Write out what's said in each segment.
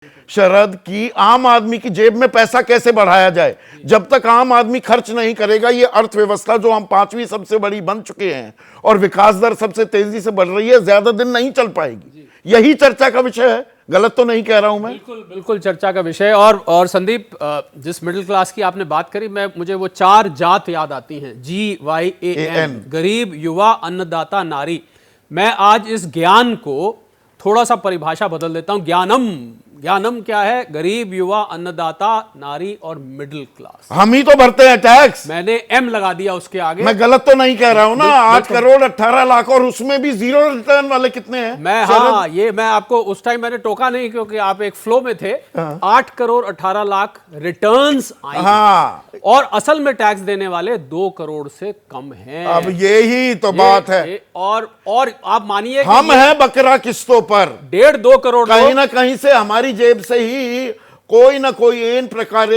शरद, की आम आदमी की जेब में पैसा कैसे बढ़ाया जाए। जब तक आम आदमी खर्च नहीं करेगा, ये अर्थव्यवस्था जो हम 5वीं सबसे बड़ी बन चुके हैं और विकास दर सबसे तेजी से बढ़ रही है, ज्यादा दिन नहीं चल पाएगी। यही चर्चा का विषय है, गलत तो नहीं कह रहा हूं मैं। बिल्कुल बिल्कुल चर्चा का विषय। और संदीप, जिस मिडिल क्लास की आपने बात करी, मुझे वो 4 जात याद आती हैं, GYAN, गरीब, युवा, अन्नदाता, नारी। मैं आज इस ज्ञान को थोड़ा सा परिभाषा बदल देता हूं। ज्ञानम, ज्ञानम क्या है? गरीब, युवा, अन्नदाता, नारी और मिडिल क्लास। हम ही तो भरते हैं टैक्स। मैंने M लगा दिया उसके आगे। मैं गलत तो नहीं कह रहा हूं ना। 8 करोड़ 18 लाख, और उसमें भी जीरो रिटर्न वाले कितने हैं? मैं आपको उस टाइम मैंने टोका नहीं, क्योंकि आप एक फ्लो में थे। 8 करोड़ 18 लाख रिटर्न्स आए। हाँ, और असल में टैक्स देने वाले 2 करोड़ से कम हैं। अब यही तो बात है। और आप मानिए हम हैं बकरा किस्तों पर। 1.5-2 करोड़ कहीं ना कहीं से हमारी जेब से ही कोई ना कोई एन प्रकार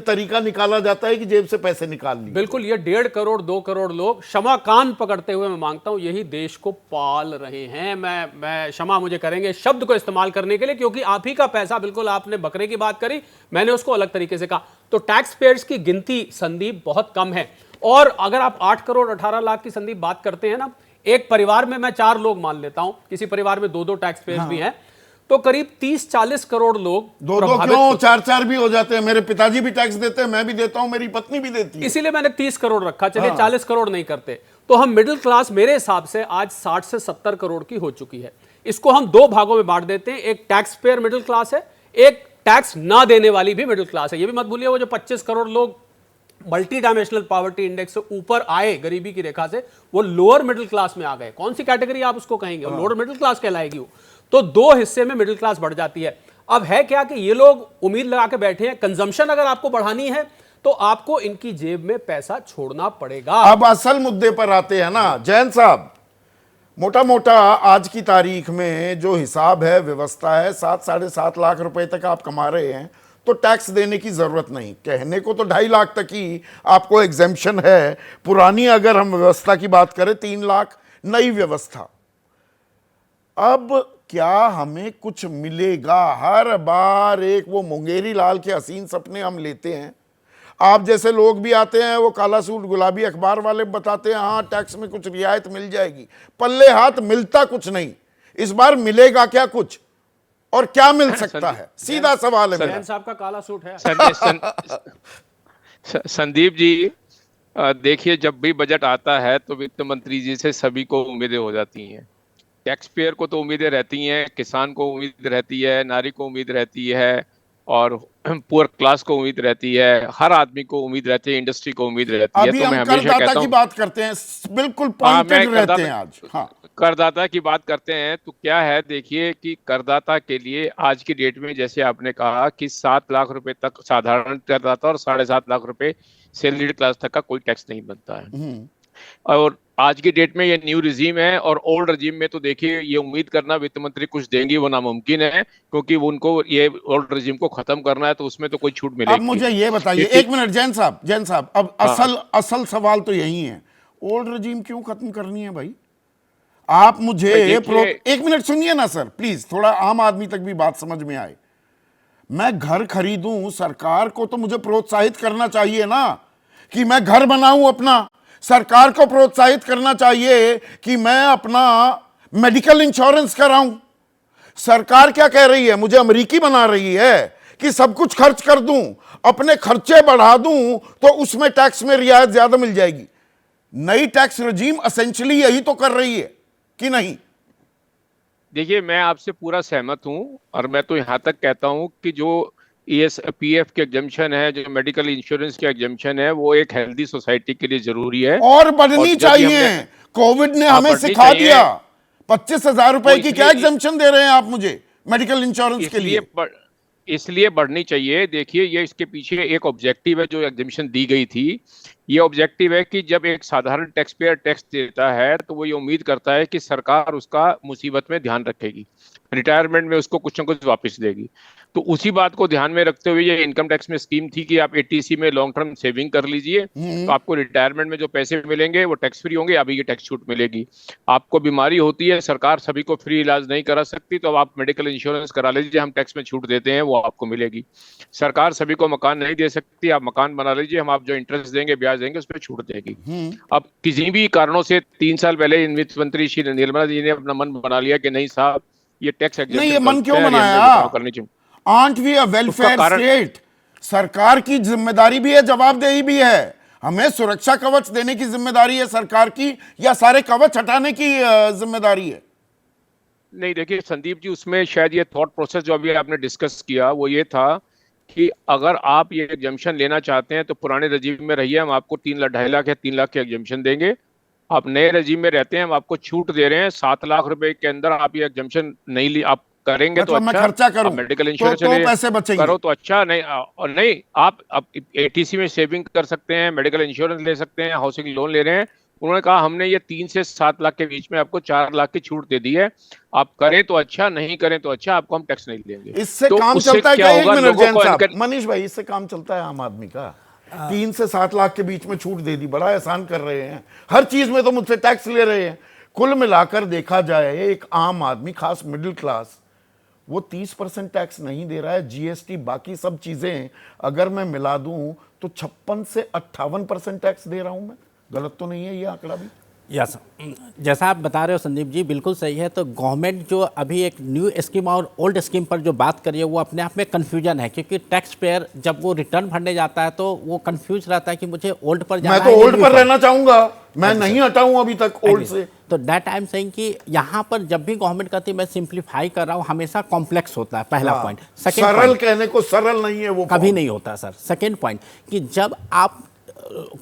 तरीका निकाला जाता है कि जेब से पैसे निकाल लिए। बिल्कुल, ये 1.5 करोड़ 2 करोड़ लोग, क्षमा कान पकड़ते हुए मैं मांगता हूं, यही देश को पाल रहे हैं। मैं क्षमा मुझे करेंगे शब्द को इस्तेमाल करने के लिए, क्योंकि आप ही का पैसा, बिल्कुल आपने बकरे की बात करी, मैंने उसको अलग तरीके से कहा। तो टैक्स पेयर्स की गिनती, संदीप, बहुत कम है। और अगर आप 8 करोड़ 18 लाख की, संदीप, बात करते हैं ना, एक परिवार में मैं 4 लोग मान लेता हूं, किसी परिवार में 2-2 टैक्स पेयर्स भी हैं, तो करीब 30-40 करोड़ लोग। 2-2 क्यों, 4-4 भी हो जाते हैं। मेरे पिताजी भी टैक्स देते हैं, मैं भी देता हूं, मेरी पत्नी भी देती है। इसीलिए मैंने 30 करोड़ रखा। चलिए 40 करोड़ नहीं करते। तो हम मिडिल क्लास मेरे हिसाब से आज 60 से 70 करोड़ की हो चुकी है। इसको हम 2 भागों में बांट देते हैं। एक टैक्स पेयर मिडिल क्लास है, एक टैक्स ना देने वाली भी मिडिल क्लास है। ये भी मत भूलिए, वो जो 25 करोड़ लोग मल्टी डायमेंशनल पॉवर्टी इंडेक्स से ऊपर आए, गरीबी की रेखा से, वो लोअर मिडिल क्लास में आ गए। कौन सी कैटेगरी आप उसको कहेंगे? लोअर मिडिल क्लास कहलाएगी वो। तो 2 हिस्से में मिडिल क्लास बढ़ जाती है। अब है क्या कि ये लोग उम्मीद लगा के बैठे हैं, कंजम्पशन अगर आपको बढ़ानी है तो आपको इनकी जेब में पैसा छोड़ना पड़ेगा। अब असल मुद्दे पर आते हैं ना जैन साहब। मोटा मोटा आज की तारीख में जो हिसाब है, व्यवस्था है, 7-7.5 लाख रुपए तक आप कमा रहे हैं तो टैक्स देने की जरूरत नहीं। कहने को तो 2.5 लाख तक ही आपको एग्जेम्पशन है। पुरानी अगर हम व्यवस्था की बात करें 3 लाख, नई व्यवस्था। अब क्या हमें कुछ मिलेगा? हर बार एक वो मुंगेरी लाल के हसीन सपने हम लेते हैं। आप जैसे लोग भी आते हैं, वो काला सूट गुलाबी अखबार वाले बताते हैं हाँ टैक्स में कुछ रियायत मिल जाएगी, पल्ले हाथ मिलता कुछ नहीं। इस बार मिलेगा क्या कुछ, और क्या मिल सकता है? सीधा सवाल है मेरा। साहब का काला सूट है। संदीप जी, देखिए, जब भी बजट आता है तो वित्त मंत्री जी से सभी को उम्मीदें हो जाती हैं। टैक्स पेयर को तो उम्मीदें रहती हैं, किसान को उम्मीद रहती है, नारी को उम्मीद रहती है, और पुअर क्लास को उम्मीद रहती है, हर आदमी को उम्मीद रहती है, इंडस्ट्री को उम्मीद रहती है। अभी तो मैं हम हमेशा कहता की हूं, बात करते हैं, बिल्कुल पॉइंटेड रहते हैं आज। हाँ, करदाता की बात करते हैं तो क्या है, देखिए कि करदाता के लिए आज की डेट में, जैसे आपने कहा कि 7 लाख रुपए तक साधारण करदाता और 7.5 लाख रुपए सैलरीड क्लास तक का कोई टैक्स नहीं बनता है। और आज की डेट में ये न्यू रिजीम है, और ओल्ड रिजीम में तो देखिए ये उम्मीद करना वित्त मंत्री कुछ देंगी वो नामुमकिन है, क्योंकि उनको ये ओल्ड रिजीम को खत्म करना है, तो उसमें तो कोई छूट मिलेगी। अब मुझे ये बताइए, एक मिनट जैन साहब, अब असल सवाल तो यही है, ओल्ड रिजीम क्यों खत्म करनी है भाई? आप मुझे एक मिनट सुनिए ना सर प्लीज, थोड़ा आम आदमी तक भी बात समझ में आए। मैं घर खरीदूं, सरकार को तो मुझे प्रोत्साहित करना चाहिए ना कि मैं घर बनाऊं अपना। सरकार को प्रोत्साहित करना चाहिए कि मैं अपना मेडिकल इंश्योरेंस कराऊं। सरकार क्या कह रही है? मुझे अमेरिकी बना रही है कि सब कुछ खर्च कर दूं, अपने खर्चे बढ़ा दूं तो उसमें टैक्स में रियायत ज्यादा मिल जाएगी। नई टैक्स रजीम एसेंशियली यही तो कर रही है कि नहीं? देखिए, मैं आपसे पूरा सहमत हूं, और मैं तो यहां तक कहता हूं कि जो PF के एग्जम्पशन है, जो मेडिकल इंश्योरेंस के एग्जम्पशन है, वो एक हेल्दी सोसाइटी के लिए जरूरी है और बढ़नी चाहिए। कोविड ने हमें सिखा दिया। 25,000 रुपए की क्या एग्जम्पशन दे रहे हैं आप मुझे मेडिकल इंश्योरेंस के लिए? इसलिए बढ़नी चाहिए। देखिए, ये इसके पीछे एक ऑब्जेक्टिव है जो एग्जम्पशन दी गई थी। ये ऑब्जेक्टिव है कि जब एक साधारण टैक्स पेयर टैक्स देता है तो वो ये उम्मीद करता है कि सरकार उसका मुसीबत में ध्यान रखेगी। रिटायरमेंट में उसको कुछ ना कुछ वापस देगी। तो उसी बात को ध्यान में रखते हुए ये इनकम टैक्स में स्कीम थी कि आप एटीसी में लॉन्ग टर्म सेविंग कर लीजिए, तो आपको रिटायरमेंट में जो पैसे मिलेंगे वो टैक्स फ्री होंगे, अभी ये टैक्स छूट मिलेगी। आपको बीमारी होती है, सरकार सभी को फ्री इलाज नहीं करा सकती, तो अब आप मेडिकल इंश्योरेंस करा लीजिए, हम टैक्स में छूट देते हैं, वो आपको मिलेगी। सरकार सभी को मकान नहीं दे सकती, आप मकान बना लीजिए, हम आप जो इंटरेस्ट देंगे, ब्याज देंगे, उस पर छूट देगी। अब किसी भी कारणों से 3 साल पहले वित्त मंत्री श्री निर्मला जी ने अपना मन बना लिया कि नहीं साहब, ये टैक्स नहीं, ये मन क्यों बनाया? करनी चाहिए। Aren't we a welfare state? सरकार की जिम्मेदारी भी है, जवाबदेही भी है। हमें सुरक्षा कवच देने की जिम्मेदारी है सरकार की, या सारे कवच हटाने की जिम्मेदारी है? नहीं देखिए संदीप जी, उसमें शायद ये थॉट प्रोसेस जो अभी आपने डिस्कस किया वो ये था कि अगर आप ये एग्जम्पशन लेना चाहते हैं तो पुराने रजीम में रहिए, हम आपको 2.5 लाख या 3 लाख के एग्जम्पशन देंगे। आप नए रजीम में रहते हैं, हम आपको छूट दे रहे हैं, 7 लाख रुपए के अंदर आप ये एग्जम्पशन नहीं ली, आप करेंगे तो मतलब मैं अच्छा, खर्चा करूं मेडिकल इंश्योरेंस तो पैसे बचेंगे, करो तो अच्छा, नहीं और नहीं आप एटीसी में सेविंग कर सकते हैं, मेडिकल इंश्योरेंस ले सकते हैं, हाउसिंग लोन ले रहे हैं। उन्होंने कहा हमने ये 3 से 7 लाख के बीच में आपको 4 लाख की छूट दे दी है, आप करें तो अच्छा, नहीं करें तो अच्छा, आपको हम टैक्स नहीं देंगे। इससे तो काम उससे चलता है क्या क्या? एक होगा, मिनट लोगों जैन को साहब, मनीष भाई, इससे काम चलता है आम आदमी का? 3 से 7 लाख के बीच में छूट दे दी, बड़ा एहसान कर रहे हैं। हर चीज में तो मुझसे टैक्स ले रहे हैं। कुल मिलाकर देखा जाए, एक आम आदमी, खास मिडिल क्लास, वो 30% टैक्स नहीं दे रहा है। जीएसटी बाकी सब चीजें अगर मैं मिला दूं तो 56 से 58% टैक्स दे रहा हूं मैं। गलत तो नहीं है ये आंकड़ा भी? यस, जैसा आप बता रहे हो संदीप जी, बिल्कुल सही है। तो गवर्नमेंट जो अभी एक न्यू स्कीम और ओल्ड स्कीम पर जो बात करी है वो अपने आप में कन्फ्यूजन है, क्योंकि टैक्स पेयर जब वो रिटर्न भरने जाता है तो वो कंफ्यूज रहता है कि मुझे ओल्ड पर जाना मैं तो है, ओल्ड पर रहना चाहूंगा, मैं नहीं हटाऊं अभी तक ओल्ड से। तो दैट आई एम सेइंग कि यहाँ पर जब भी गवर्नमेंट कहती है मैं सिंप्लीफाई कर रहा हूँ, हमेशा कॉम्प्लेक्स होता है, पहला पॉइंट। सरल कहने को सरल नहीं है वो, कभी नहीं होता सर। सेकेंड पॉइंट कि जब आप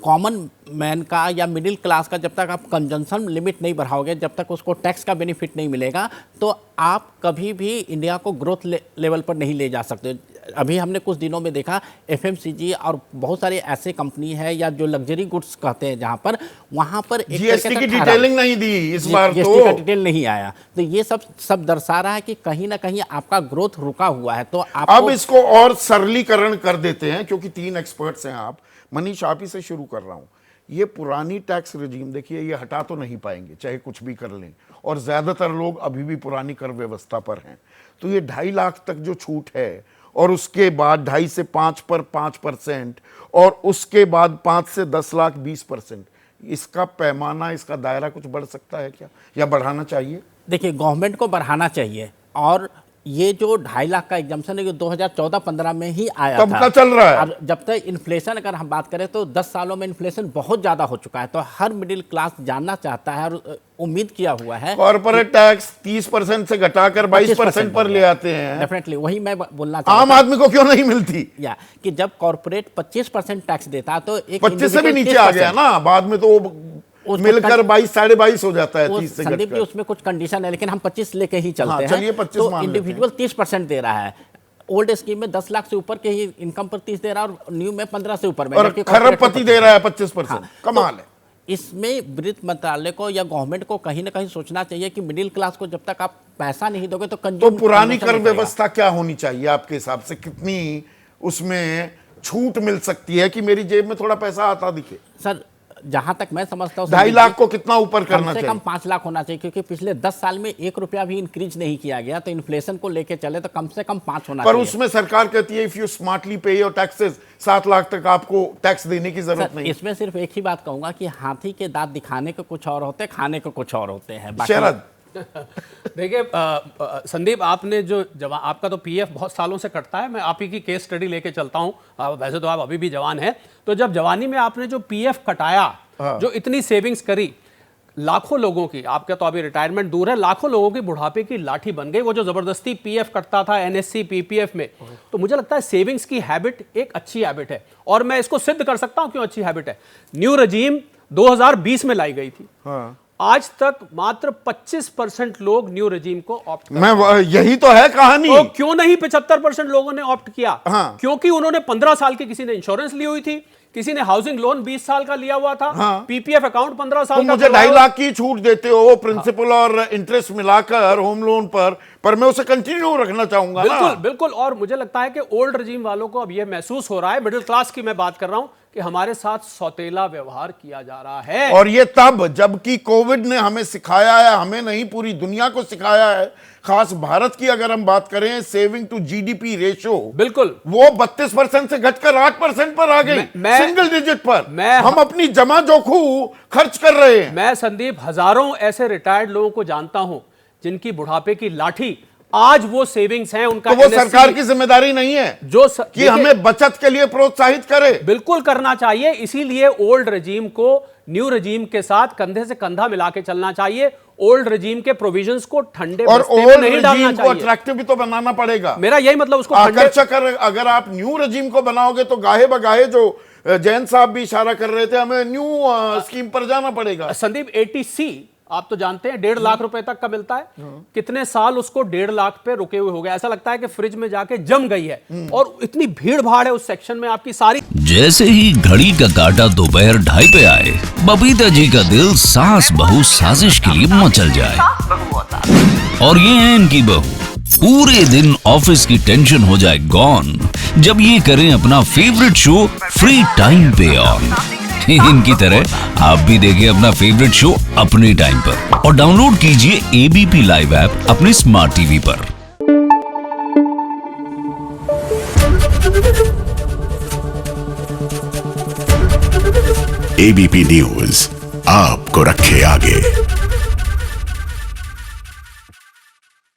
कॉमन मैन का या मिडिल क्लास का जब तक आप कंजम्पशन लिमिट नहीं बढ़ाओगे, जब तक उसको टैक्स का बेनिफिट नहीं मिलेगा, तो आप कभी भी इंडिया को ग्रोथ लेवल पर नहीं ले जा सकते। अभी हमने कुछ दिनों में देखा एफएमसीजी और बहुत सारी ऐसे कंपनी है या जो लग्जरी गुड्स कहते हैं, जहां पर वहां पर जीएसटी की डिटेलिंग नहीं दी इस बार, जीएसटी का डिटेल नहीं आया। तो ये सब दर्शा रहा है कि कहीं ना कहीं आपका ग्रोथ रुका हुआ है। तो अब इसको और सरलीकरण कर देते हैं, क्योंकि 3 एक्सपर्ट्स हैं आप। मनीष, आप ही से शुरू कर रहा हूं। ये पुरानी टैक्स रिजीम देखिए, ये हटा तो नहीं पाएंगे चाहे कुछ भी कर लें, और ज्यादातर लोग अभी भी पुरानी कर व्यवस्था पर हैं। तो ये 2.5 लाख तक जो छूट है, और उसके बाद 2.5 से 5 पर 5%, और उसके बाद 5 से 10 लाख 20%, इसका पैमाना, इसका दायरा कुछ बढ़ सकता है क्या, या बढ़ाना चाहिए? देखिए, गवर्नमेंट को बढ़ाना चाहिए। और ये जो 2.5 लाख का एग्जाम्पशन है, ये 2014-15 में ही आया तब था। का चल रहा है। अब जब तक इन्फ्लेशन, अगर हम बात करें तो 10 सालों में इन्फ्लेशन बहुत ज़्यादा हो चुका है। तो हर मिडिल क्लास जानना चाहता है और उम्मीद किया हुआ है। कॉर्पोरेट टैक्स 30% से घटाकर 22% पर ले आते हैं। डेफिनेटली, वही मैं बोलना चाहता आम आदमी को क्यों नहीं मिलती? या कि जब कॉर्पोरेट 25% टैक्स देता है तो एक 25 से भी नीचे आ गया ना, बाद में तो वो मिलकर 22, 22.5 हो जाता है। 30 से संदीप जी, उसमें कुछ कंडीशन है, लेकिन हम 25 लेके ही चलते हैं। चलिए 25 तो मान लेते हैं। इंडिविजुअल 30% दे रहा है। ओल्ड स्कीम में 10 लाख से ऊपर के ही इनकम पर 30 दे रहा है, और न्यू में 15 से ऊपर में, और खरबपति दे रहा है 25%। कमाल है। इसमें वित्त मंत्रालय को या गवर्नमेंट को कहीं ना कहीं सोचना चाहिए कि मिडिल क्लास को जब तक आप पैसा नहीं दोगे तो तो पुरानी कर व्यवस्था क्या होनी चाहिए आपके हिसाब से? कितनी उसमें छूट मिल सकती है कि मेरी जेब में थोड़ा पैसा आता दिखे? सर, जहां तक मैं समझता हूँ 2.5 लाख को कितना ऊपर करना चाहिए? कम से कम 5 लाख होना चाहिए, क्योंकि पिछले 10 साल में 1 रुपया भी इंक्रीज नहीं किया गया। तो इन्फ्लेशन को लेके चले तो कम से कम 5 होना चाहिए। पर उसमें सरकार कहती है इफ यू स्मार्टली पे योर टैक्सेस, 7 लाख तक आपको टैक्स देने की जरूरत नहीं। इसमें सिर्फ एक ही बात कहूंगा कि हाथी के दांत दिखाने के कुछ और होते हैं, खाने के कुछ और होते हैं। शरद, देखिए संदीप, आपने जो जवान, आपका तो पीएफ बहुत सालों से कटता है, मैं आप ही की केस स्टडी लेके चलता हूं। वैसे तो आप अभी भी जवान हैं, तो जब जवानी में आपने जो पीएफ कटाया, जो इतनी सेविंग्स करी, लाखों लोगों की, आपका तो अभी रिटायरमेंट दूर है, लाखों लोगों की बुढ़ापे की लाठी बन गई। वो जो जबरदस्ती पीएफ कटता था एनएससी पीपीएफ में, तो मुझे लगता है सेविंग्स की हैबिट एक अच्छी हैबिट है, और मैं इसको सिद्ध कर सकता हूं क्यों अच्छी हैबिट है। न्यू रजीम 2020 में लाई गई थी। आज तक मात्र 25% लोग न्यू रजीम को ऑप्ट यही तो है कहानी। तो क्यों नहीं 75% लोगों ने ऑप्ट किया? हाँ। क्योंकि उन्होंने 15 साल की, किसी ने इंश्योरेंस ली हुई थी, किसी ने हाउसिंग लोन 20 साल का लिया हुआ था, हाँ। पीपीएफ अकाउंट 15 तो साल का मुझे 2.5 लाख की छूट देते हो प्रिंसिपल और इंटरेस्ट मिलाकर होम लोन पर मैं उसे कंटिन्यू रखना चाहूंगा ना। बिल्कुल बिल्कुल। और मुझे लगता है कि ओल्ड रजीम वालों को अब यह महसूस हो रहा है, मिडिल क्लास की मैं बात कर रहा हूं, कि हमारे साथ सौतेला व्यवहार किया जा रहा है। और ये तब जबकि कोविड ने हमें सिखाया है, हमें नहीं पूरी दुनिया को सिखाया है, खास भारत की अगर हम बात करें, सेविंग टू जीडीपी रेशियो बिल्कुल वो 32% से घटकर 8% पर आ गई, सिंगल डिजिट पर। हम अपनी जमा जोखू खर्च कर रहे हैं। मैं संदीप हजारों ऐसे रिटायर्ड लोगों को जानता हूं जिनकी बुढ़ापे की लाठी आज वो सेविंग्स हैं, उनका तो वो सरकार की जिम्मेदारी नहीं है जो कि हमें बचत के लिए प्रोत्साहित करे। बिल्कुल करना चाहिए। इसीलिए ओल्ड रजीम को न्यू रजीम के साथ कंधे से कंधा मिला के चलना चाहिए। ओल्ड रजीम के प्रोविजंस को ठंडे और बस्ते में ओल्ड नहीं डालना रजीम को चाहिए। अट्रैक्टिव भी तो बनाना पड़ेगा। मेरा यही मतलब, उसको आकर्षक अगर आप न्यू रजीम को बनाओगे तो गाहे बगाहे, जो जैन साहब भी इशारा कर रहे थे, हमें न्यू स्कीम पर जाना पड़ेगा। संदीप 80C आप तो जानते हैं 1.5 लाख रुपए तक का मिलता है। कितने साल उसको 1.5 लाख पे रुके हुए हो गए, ऐसा लगता है कि फ्रिज में जाके जम गई है। और इतनी भीड़ भाड़ है उस सेक्शन में, आपकी सारी। जैसे ही घड़ी का काटा दोपहर 2:30 पे आए, बबीता जी का दिल सास बहू साजिश के लिए मचल जाए। और ये है इनकी बहू, पूरे दिन ऑफिस की टेंशन हो जाए गॉन जब ये करें अपना फेवरेट शो फ्री टाइम पे ऑन। इनकी तरह आप भी देखिए अपना फेवरेट शो अपने टाइम पर और डाउनलोड कीजिए एबीपी लाइव ऐप अपने स्मार्ट टीवी पर। एबीपी न्यूज आपको रखे आगे।